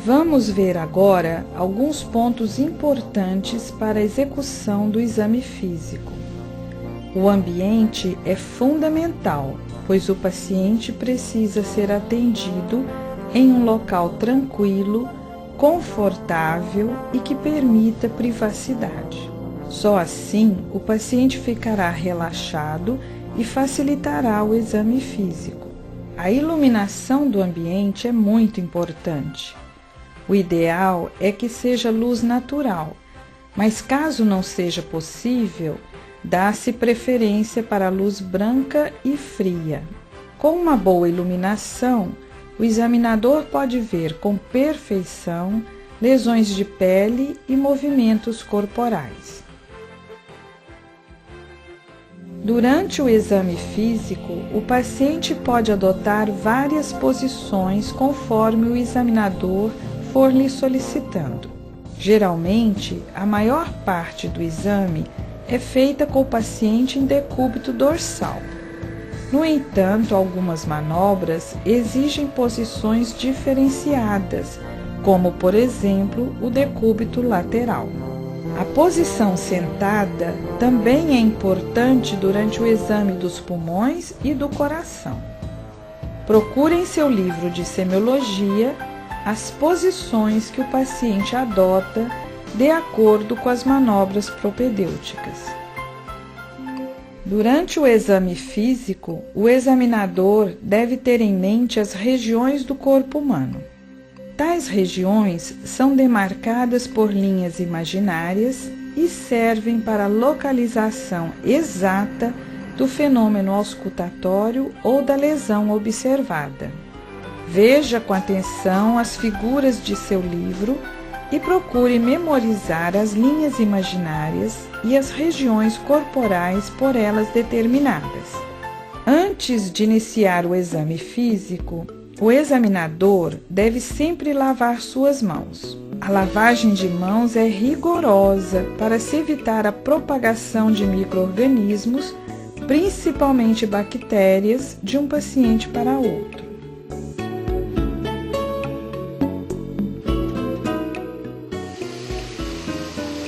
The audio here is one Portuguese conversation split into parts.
Vamos ver agora alguns pontos importantes para a execução do exame físico. O ambiente é fundamental, pois o paciente precisa ser atendido em um local tranquilo, confortável e que permita privacidade. Só assim o paciente ficará relaxado e facilitará o exame físico. A iluminação do ambiente é muito importante. O ideal é que seja luz natural, mas caso não seja possível, dá-se preferência para a luz branca e fria. Com uma boa iluminação, o examinador pode ver com perfeição lesões de pele e movimentos corporais. Durante o exame físico, o paciente pode adotar várias posições conforme o examinador for lhe solicitando. Geralmente, a maior parte do exame é feita com o paciente em decúbito dorsal. No entanto, algumas manobras exigem posições diferenciadas, como, por exemplo, o decúbito lateral. A posição sentada também é importante durante o exame dos pulmões e do coração. Procure em seu livro de semiologia as posições que o paciente adota de acordo com as manobras propedêuticas. Durante o exame físico, o examinador deve ter em mente as regiões do corpo humano. Tais regiões são demarcadas por linhas imaginárias e servem para a localização exata do fenômeno auscultatório ou da lesão observada. Veja com atenção as figuras de seu livro e procure memorizar as linhas imaginárias e as regiões corporais por elas determinadas. Antes de iniciar o exame físico, o examinador deve sempre lavar suas mãos. A lavagem de mãos é rigorosa para se evitar a propagação de micro-organismos, principalmente bactérias, de um paciente para outro.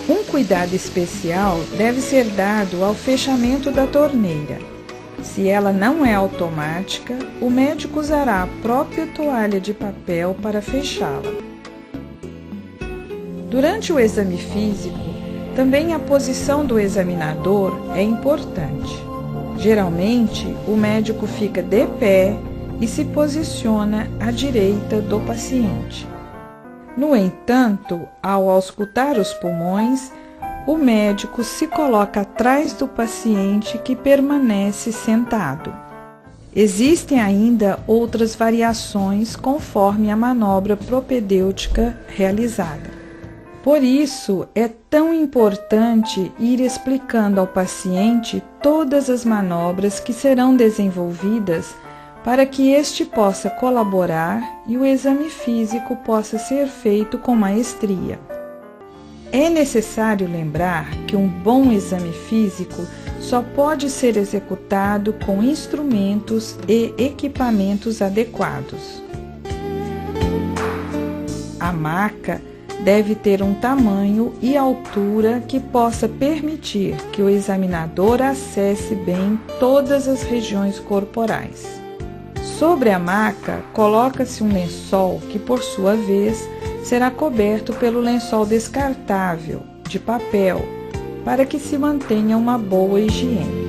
Um cuidado especial deve ser dado ao fechamento da torneira. Se ela não é automática, o médico usará a própria toalha de papel para fechá-la. Durante o exame físico, também a posição do examinador é importante. Geralmente, o médico fica de pé e se posiciona à direita do paciente. No entanto, ao auscultar os pulmões, o médico se coloca atrás do paciente que permanece sentado. Existem ainda outras variações conforme a manobra propedêutica realizada. Por isso, é tão importante ir explicando ao paciente todas as manobras que serão desenvolvidas para que este possa colaborar e o exame físico possa ser feito com maestria. É necessário lembrar que um bom exame físico só pode ser executado com instrumentos e equipamentos adequados. A maca deve ter um tamanho e altura que possa permitir que o examinador acesse bem todas as regiões corporais. Sobre a maca, coloca-se um lençol que, por sua vez, será coberto pelo lençol descartável, de papel, para que se mantenha uma boa higiene.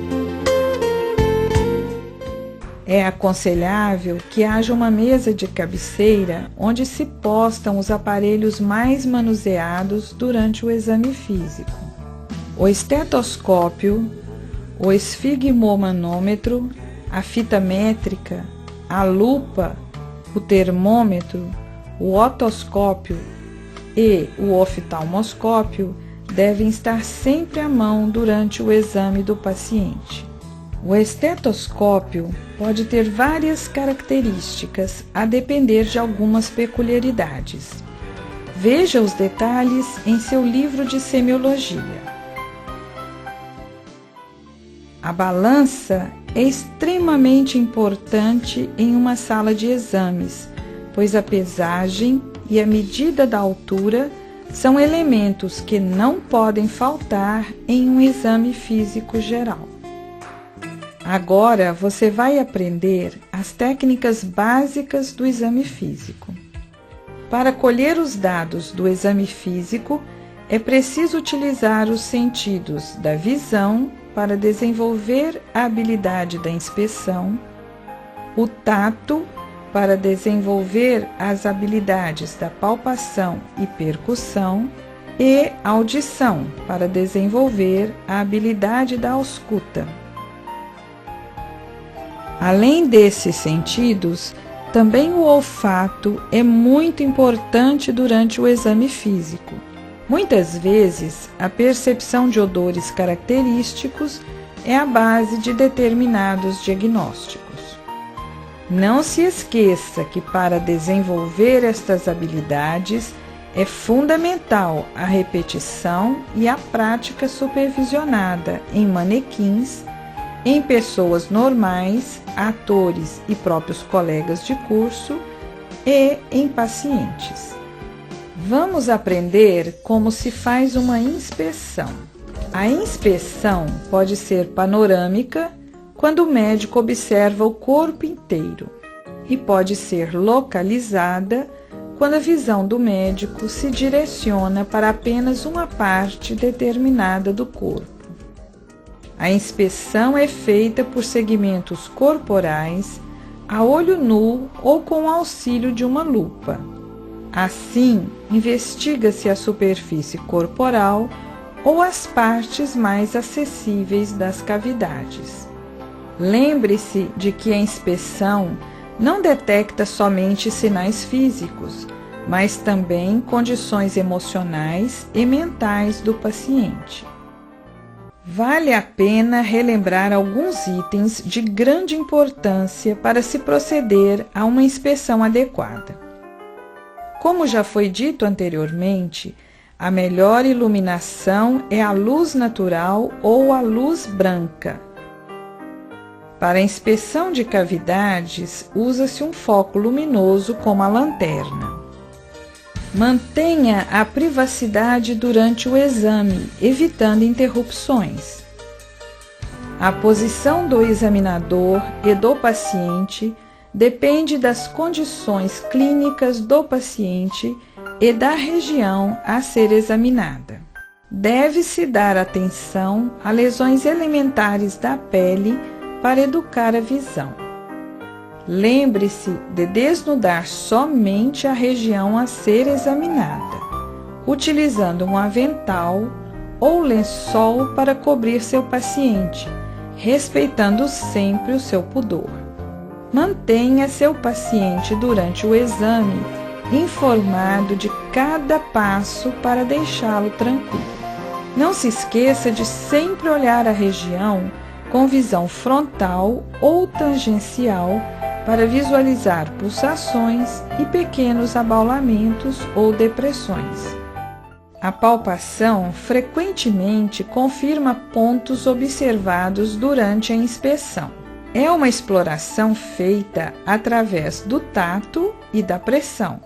É aconselhável que haja uma mesa de cabeceira onde se postam os aparelhos mais manuseados durante o exame físico. O estetoscópio, o esfigmomanômetro, a fita métrica, a lupa, o termômetro, o otoscópio e o oftalmoscópio devem estar sempre à mão durante o exame do paciente. O estetoscópio pode ter várias características a depender de algumas peculiaridades. Veja os detalhes em seu livro de semiologia. A balança é extremamente importante em uma sala de exames, pois a pesagem e a medida da altura são elementos que não podem faltar em um exame físico geral. Agora você vai aprender as técnicas básicas do exame físico. Para colher os dados do exame físico, é preciso utilizar os sentidos da visão para desenvolver a habilidade da inspeção, o tato para desenvolver as habilidades da palpação e percussão e a audição para desenvolver a habilidade da ausculta. Além desses sentidos, também o olfato é muito importante durante o exame físico. Muitas vezes, a percepção de odores característicos é a base de determinados diagnósticos. Não se esqueça que para desenvolver estas habilidades é fundamental a repetição e a prática supervisionada em manequins, em pessoas normais, atores e próprios colegas de curso e em pacientes. Vamos aprender como se faz uma inspeção. A inspeção pode ser panorâmica, quando o médico observa o corpo inteiro, e pode ser localizada, quando a visão do médico se direciona para apenas uma parte determinada do corpo. A inspeção é feita por segmentos corporais, a olho nu ou com o auxílio de uma lupa. Assim, investiga-se a superfície corporal ou as partes mais acessíveis das cavidades. Lembre-se de que a inspeção não detecta somente sinais físicos, mas também condições emocionais e mentais do paciente. Vale a pena relembrar alguns itens de grande importância para se proceder a uma inspeção adequada. Como já foi dito anteriormente, a melhor iluminação é a luz natural ou a luz branca. Para a inspeção de cavidades, usa-se um foco luminoso como a lanterna. Mantenha a privacidade durante o exame, evitando interrupções. A posição do examinador e do paciente depende das condições clínicas do paciente e da região a ser examinada. Deve-se dar atenção a lesões elementares da pele para educar a visão. Lembre-se de desnudar somente a região a ser examinada, utilizando um avental ou lençol para cobrir seu paciente, respeitando sempre o seu pudor. Mantenha seu paciente durante o exame informado de cada passo para deixá-lo tranquilo. Não se esqueça de sempre olhar a região com visão frontal ou tangencial para visualizar pulsações e pequenos abaulamentos ou depressões. A palpação frequentemente confirma pontos observados durante a inspeção. É uma exploração feita através do tato e da pressão.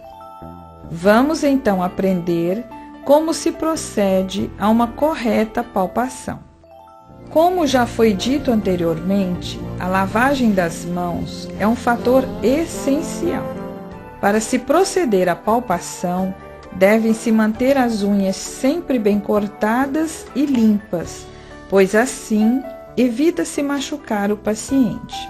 Vamos então aprender como se procede a uma correta palpação. Como já foi dito anteriormente, a lavagem das mãos é um fator essencial. Para se proceder à palpação, devem-se manter as unhas sempre bem cortadas e limpas, pois assim evita-se machucar o paciente.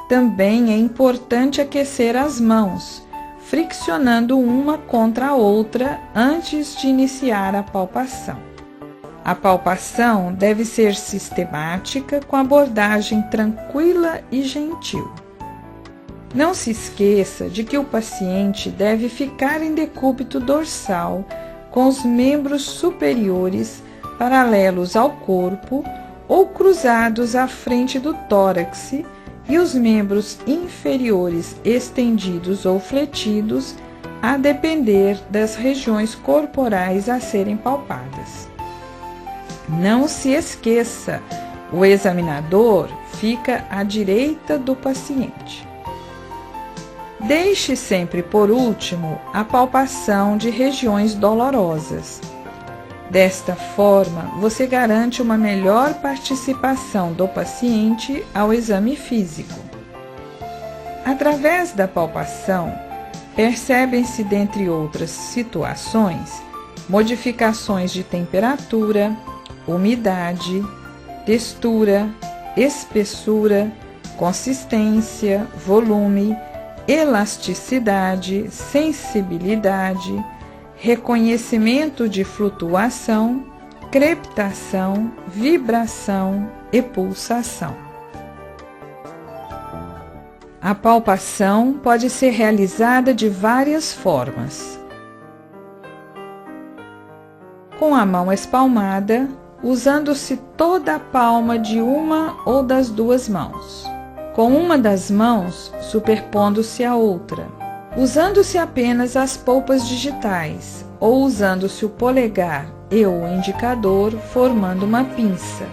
Também é importante aquecer as mãos, friccionando uma contra a outra antes de iniciar a palpação. A palpação deve ser sistemática, com abordagem tranquila e gentil. Não se esqueça de que o paciente deve ficar em decúbito dorsal, com os membros superiores paralelos ao corpo ou cruzados à frente do tórax e os membros inferiores estendidos ou fletidos, a depender das regiões corporais a serem palpadas. Não se esqueça, o examinador fica à direita do paciente. Deixe sempre por último a palpação de regiões dolorosas. Desta forma, você garante uma melhor participação do paciente ao exame físico. Através da palpação, percebem-se, dentre outras situações, modificações de temperatura, umidade, textura, espessura, consistência, volume, elasticidade, sensibilidade, reconhecimento de flutuação, crepitação, vibração e pulsação. A palpação pode ser realizada de várias formas. Com a mão espalmada, usando-se toda a palma de uma ou das duas mãos. Com uma das mãos superpondo-se a outra, usando-se apenas as polpas digitais, ou usando-se o polegar e o indicador formando uma pinça.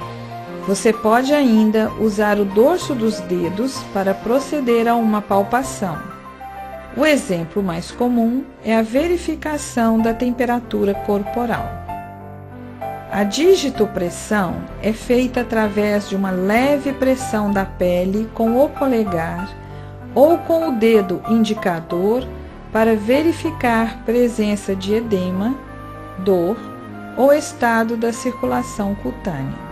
Você pode ainda usar o dorso dos dedos para proceder a uma palpação. O exemplo mais comum é a verificação da temperatura corporal. A digitopressão é feita através de uma leve pressão da pele com o polegar ou com o dedo indicador para verificar presença de edema, dor ou estado da circulação cutânea.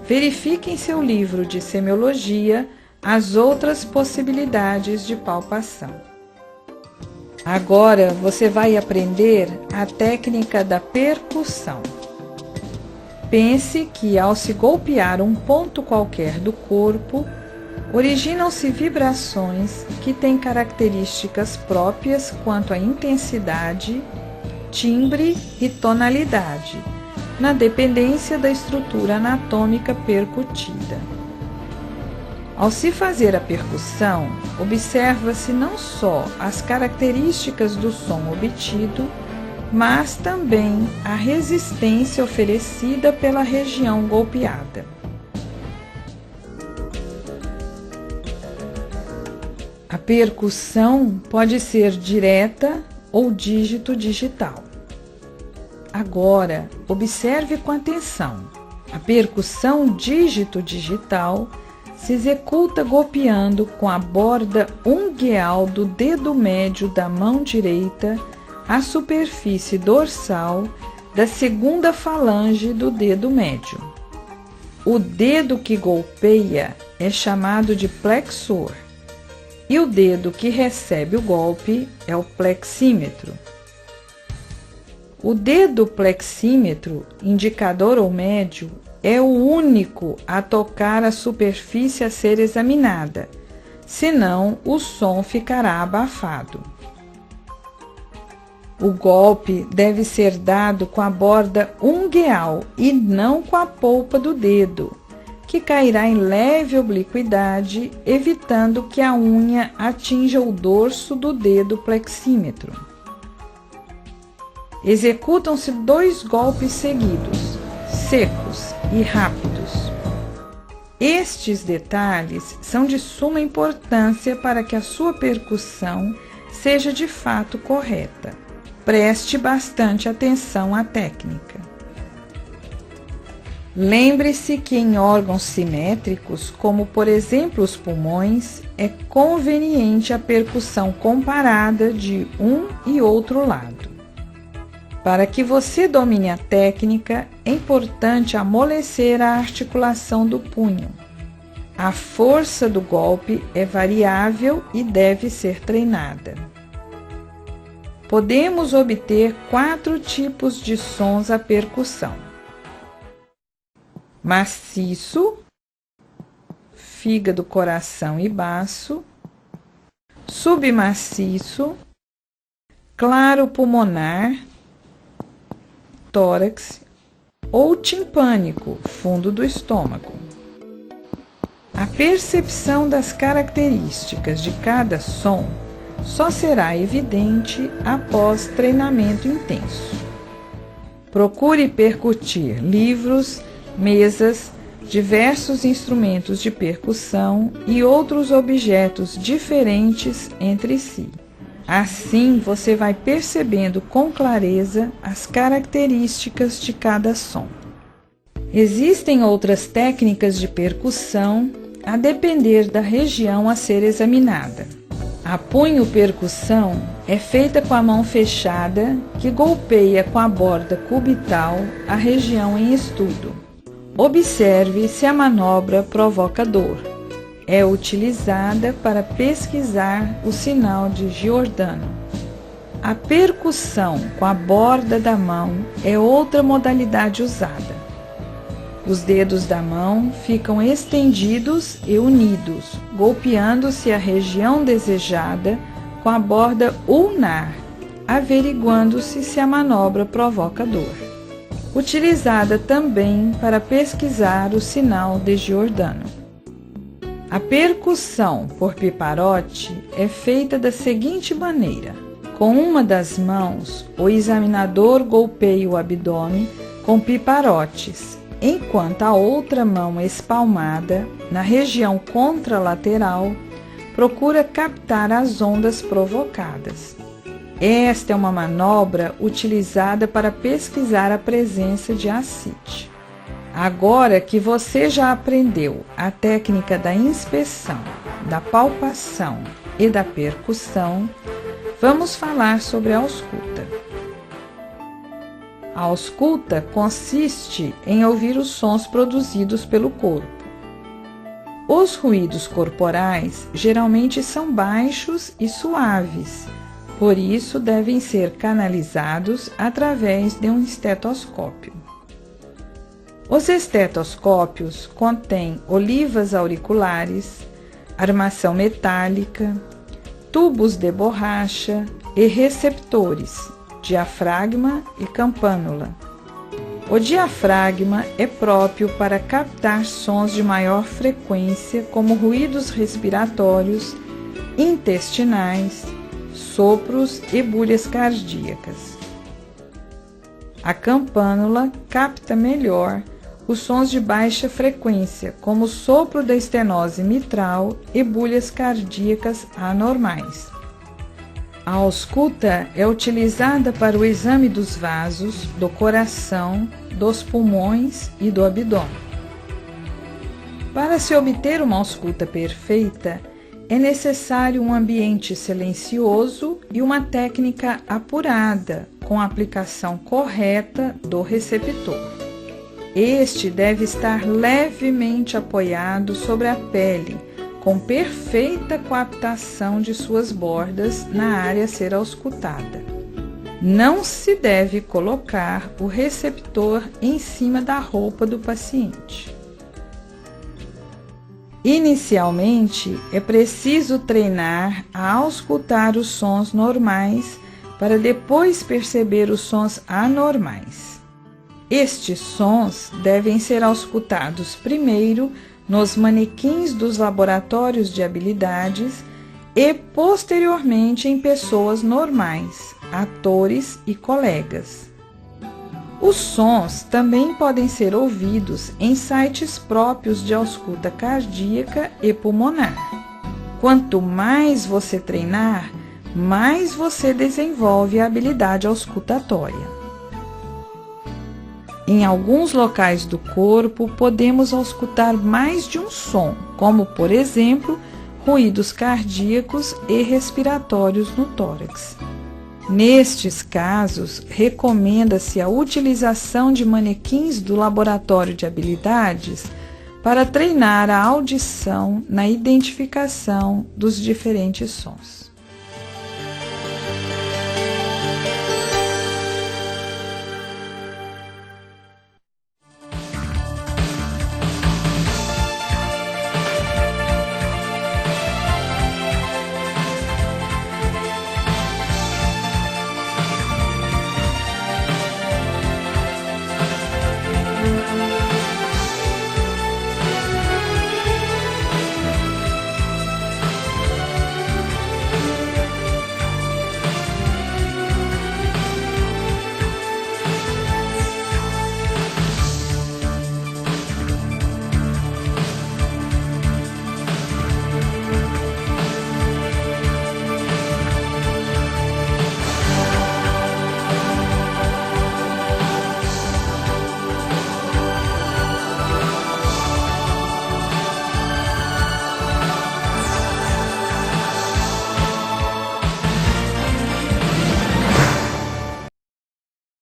Verifique em seu livro de semiologia as outras possibilidades de palpação. Agora você vai aprender a técnica da percussão. Pense que, ao se golpear um ponto qualquer do corpo, originam-se vibrações que têm características próprias quanto à intensidade, timbre e tonalidade, na dependência da estrutura anatômica percutida. Ao se fazer a percussão, observa-se não só as características do som obtido, mas também a resistência oferecida pela região golpeada. A percussão pode ser direta ou dígito digital. Agora, observe com atenção. A percussão dígito digital se executa golpeando com a borda ungueal do dedo médio da mão direita a superfície dorsal da segunda falange do dedo médio. O dedo que golpeia é chamado de plexor e o dedo que recebe o golpe é o plexímetro. O dedo plexímetro, indicador ou médio, é o único a tocar a superfície a ser examinada, senão o som ficará abafado. O golpe deve ser dado com a borda ungueal e não com a polpa do dedo, que cairá em leve obliquidade, evitando que a unha atinja o dorso do dedo plexímetro. Executam-se 2 golpes seguidos, secos e rápidos. Estes detalhes são de suma importância para que a sua percussão seja de fato correta. Preste bastante atenção à técnica. Lembre-se que em órgãos simétricos, como por exemplo os pulmões, é conveniente a percussão comparada de um e outro lado. Para que você domine a técnica, é importante amolecer a articulação do punho. A força do golpe é variável e deve ser treinada. Podemos obter 4 tipos de sons à percussão: maciço, fígado, coração e baço, submaciço, claro pulmonar, tórax ou timpânico, fundo do estômago. A percepção das características de cada som só será evidente após treinamento intenso. Procure percutir livros, mesas, diversos instrumentos de percussão e outros objetos diferentes entre si. Assim, você vai percebendo com clareza as características de cada som. Existem outras técnicas de percussão a depender da região a ser examinada. A punho-percussão é feita com a mão fechada, que golpeia com a borda cubital a região em estudo. Observe se a manobra provoca dor. É utilizada para pesquisar o sinal de Giordano. A percussão com a borda da mão é outra modalidade usada. Os dedos da mão ficam estendidos e unidos, golpeando-se a região desejada com a borda ulnar, averiguando-se se a manobra provoca dor. Utilizada também para pesquisar o sinal de Giordano. A percussão por piparote é feita da seguinte maneira: com uma das mãos, o examinador golpeia o abdômen com piparotes, enquanto a outra mão espalmada, na região contralateral, procura captar as ondas provocadas. Esta é uma manobra utilizada para pesquisar a presença de ascite. Agora que você já aprendeu a técnica da inspeção, da palpação e da percussão, vamos falar sobre a ausculta. A ausculta consiste em ouvir os sons produzidos pelo corpo. Os ruídos corporais geralmente são baixos e suaves, por isso devem ser canalizados através de um estetoscópio. Os estetoscópios contêm olivas auriculares, armação metálica, tubos de borracha e receptores, diafragma e campânula. O diafragma é próprio para captar sons de maior frequência, como ruídos respiratórios, intestinais, sopros e bulhas cardíacas. A campânula capta melhor os sons de baixa frequência, como o sopro da estenose mitral e bulhas cardíacas anormais. A ausculta é utilizada para o exame dos vasos, do coração, dos pulmões e do abdômen. Para se obter uma ausculta perfeita, é necessário um ambiente silencioso e uma técnica apurada, com a aplicação correta do receptor. Este deve estar levemente apoiado sobre a pele, com perfeita coaptação de suas bordas na área a ser auscultada. Não se deve colocar o receptor em cima da roupa do paciente. Inicialmente, é preciso treinar a auscultar os sons normais para depois perceber os sons anormais. Estes sons devem ser auscultados primeiro nos manequins dos laboratórios de habilidades e posteriormente em pessoas normais, atores e colegas. Os sons também podem ser ouvidos em sites próprios de ausculta cardíaca e pulmonar. Quanto mais você treinar, mais você desenvolve a habilidade auscultatória. Em alguns locais do corpo, podemos auscultar mais de um som, como, por exemplo, ruídos cardíacos e respiratórios no tórax. Nestes casos, recomenda-se a utilização de manequins do laboratório de habilidades para treinar a audição na identificação dos diferentes sons.